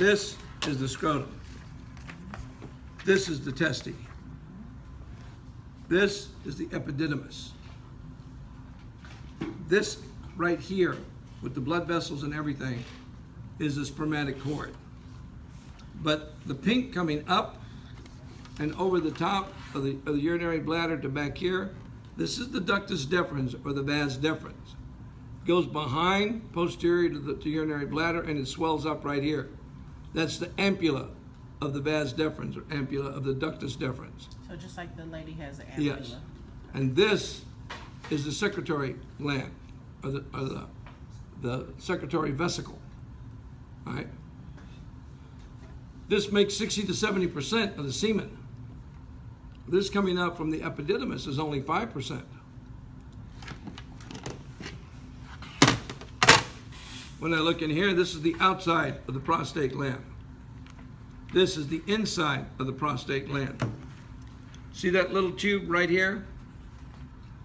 This is the scrotum. This is the testes. This is the epididymis. This right here, with the blood vessels and everything, is the spermatic cord. But the pink coming up and over the top of the urinary bladder to back here, this is the ductus deferens, or the vas deferens. It goes behind, posterior to the urinary bladder, and it swells up right here. That's the ampulla of the vas deferens, or ampulla of the ductus deferens. So just like the lady has an ampulla. Yes. And this is the secretory gland, or the secretory vesicle. All right? This makes 60 to 70% of the semen. This coming out from the epididymis is only 5%. When I look in here, this is the outside of the prostate gland. This is the inside of the prostate gland. See that little tube right here?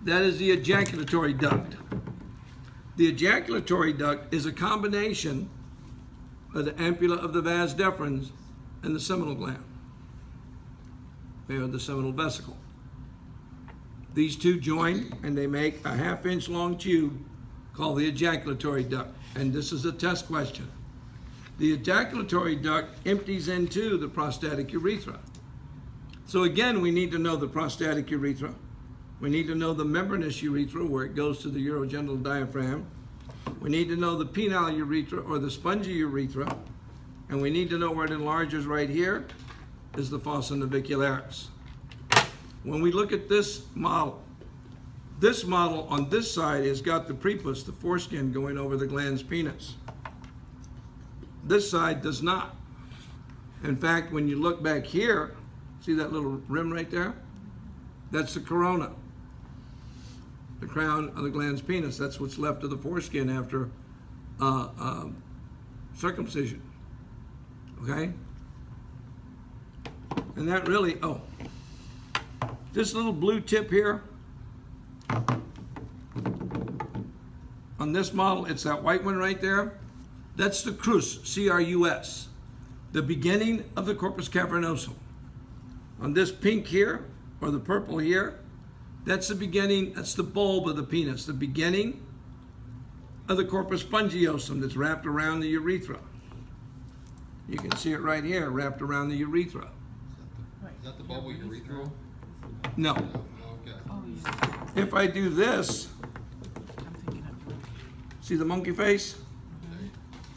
That is the ejaculatory duct. The ejaculatory duct is a combination of the ampulla of the vas deferens and the seminal gland, or the seminal vesicle. These two join and they make a 1/2 inch long tube called the ejaculatory duct. And this is a test question. The ejaculatory duct empties into the prostatic urethra. So again, we need to know the prostatic urethra. We need to know the membranous urethra, where it goes to the urogenital diaphragm. We need to know the penile urethra, or the spongy urethra. And we need to know where it enlarges right here is the fossa navicularis. When we look at this model on this side has got the prepuce, the foreskin, going over the glans penis. This side does not. In fact, when you look back here, see that little rim right there? That's the corona, the crown of the glans penis. That's what's left of the foreskin after circumcision. Okay? And that really, this little blue tip here, on this model, it's that white one right there. That's the crus, C-R-U-S, the beginning of the corpus cavernosum. On this pink here, or the purple here, that's the beginning, that's the bulb of the penis, the beginning of the corpus spongiosum that's wrapped around the urethra. You can see it right here, wrapped around the urethra. Is that the bulb urethral? No. Okay. Oh, yeah. If I do this, I'm thinking of see the monkey face?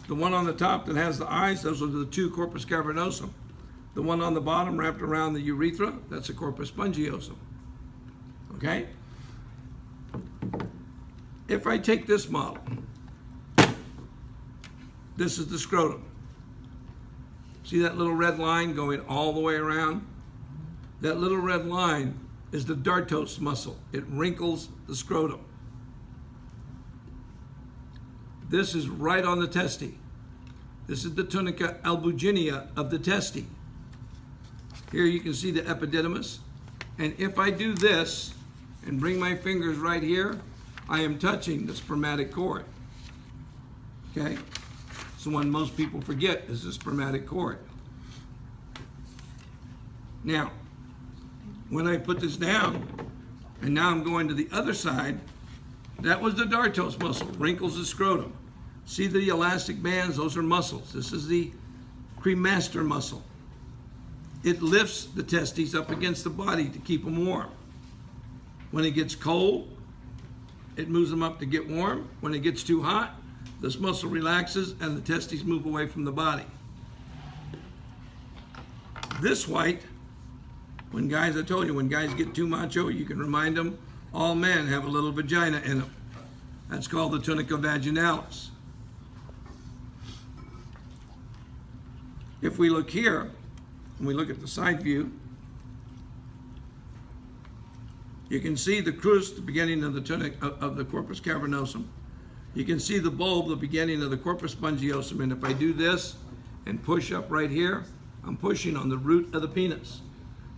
The one on the top that has the eyes, those are the two corpus cavernosum. The one on the bottom wrapped around the urethra, that's a corpus spongiosum. Okay? If I take this model, this is the scrotum. See that little red line going all the way around? That little red line is the dartos muscle. It wrinkles the scrotum. This is right on the testes. This is the tunica albuginea of the testes. Here you can see the epididymis. And if I do this and bring my fingers right here, I am touching the spermatic cord. Okay? It's the one most people forget, is the spermatic cord. Now, when I put this down, and now I'm going to the other side, that was the dartos muscle, wrinkles the scrotum. See the elastic bands? Those are muscles. This is the cremaster muscle. It lifts the testes up against the body to keep them warm. When it gets cold, it moves them up to get warm. When it gets too hot, this muscle relaxes and the testes move away from the body. This white, when guys, I told you, when guys get too macho, you can remind them, all men have a little vagina in them. That's called the tunica vaginalis. If we look here, and we look at the side view, you can see the crus, the beginning of the tunica of the corpus cavernosum. You can see the bulb, the beginning of the corpus spongiosum. And if I do this and push up right here, I'm pushing on the root of the penis.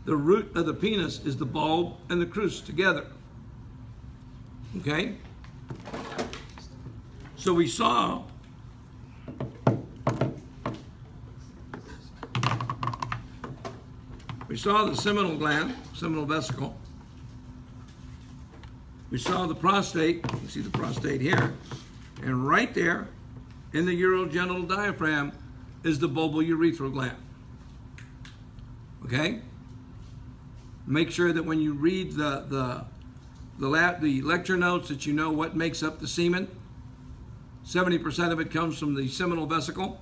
The root of the penis is the bulb and the crus together. Okay? So we saw We saw the seminal gland, seminal vesicle. We saw the prostate, you see the prostate here, and right there in the urogenital diaphragm is the bulbourethral gland. Okay? Make sure that when you read the lecture notes that you know what makes up the semen. 70% of it comes from the seminal vesicle.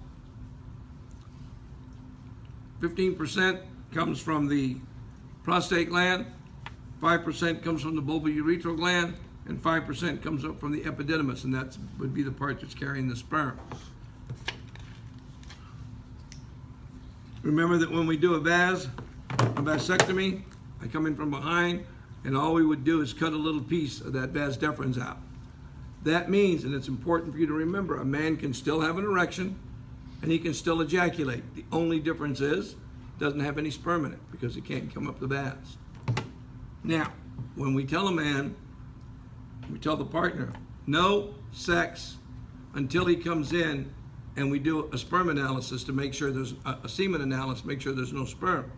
15% comes from the prostate gland. 5% comes from the bulbourethral gland, and 5% comes up from the epididymis, and that would be the part that's carrying the sperm. Remember that when we do a vasectomy, I come in from behind, and all we would do is cut a little piece of that vas deferens out. That means, and it's important for you to remember, a man can still have an erection, and he can still ejaculate. The only difference is, doesn't have any sperm in it, because he can't come up the vas. Now, when we tell a man, we tell the partner, no sex until he comes in and we do a sperm analysis to make sure there's a semen analysis, make sure there's no sperm.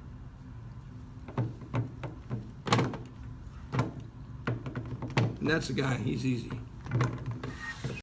And that's the guy, he's easy.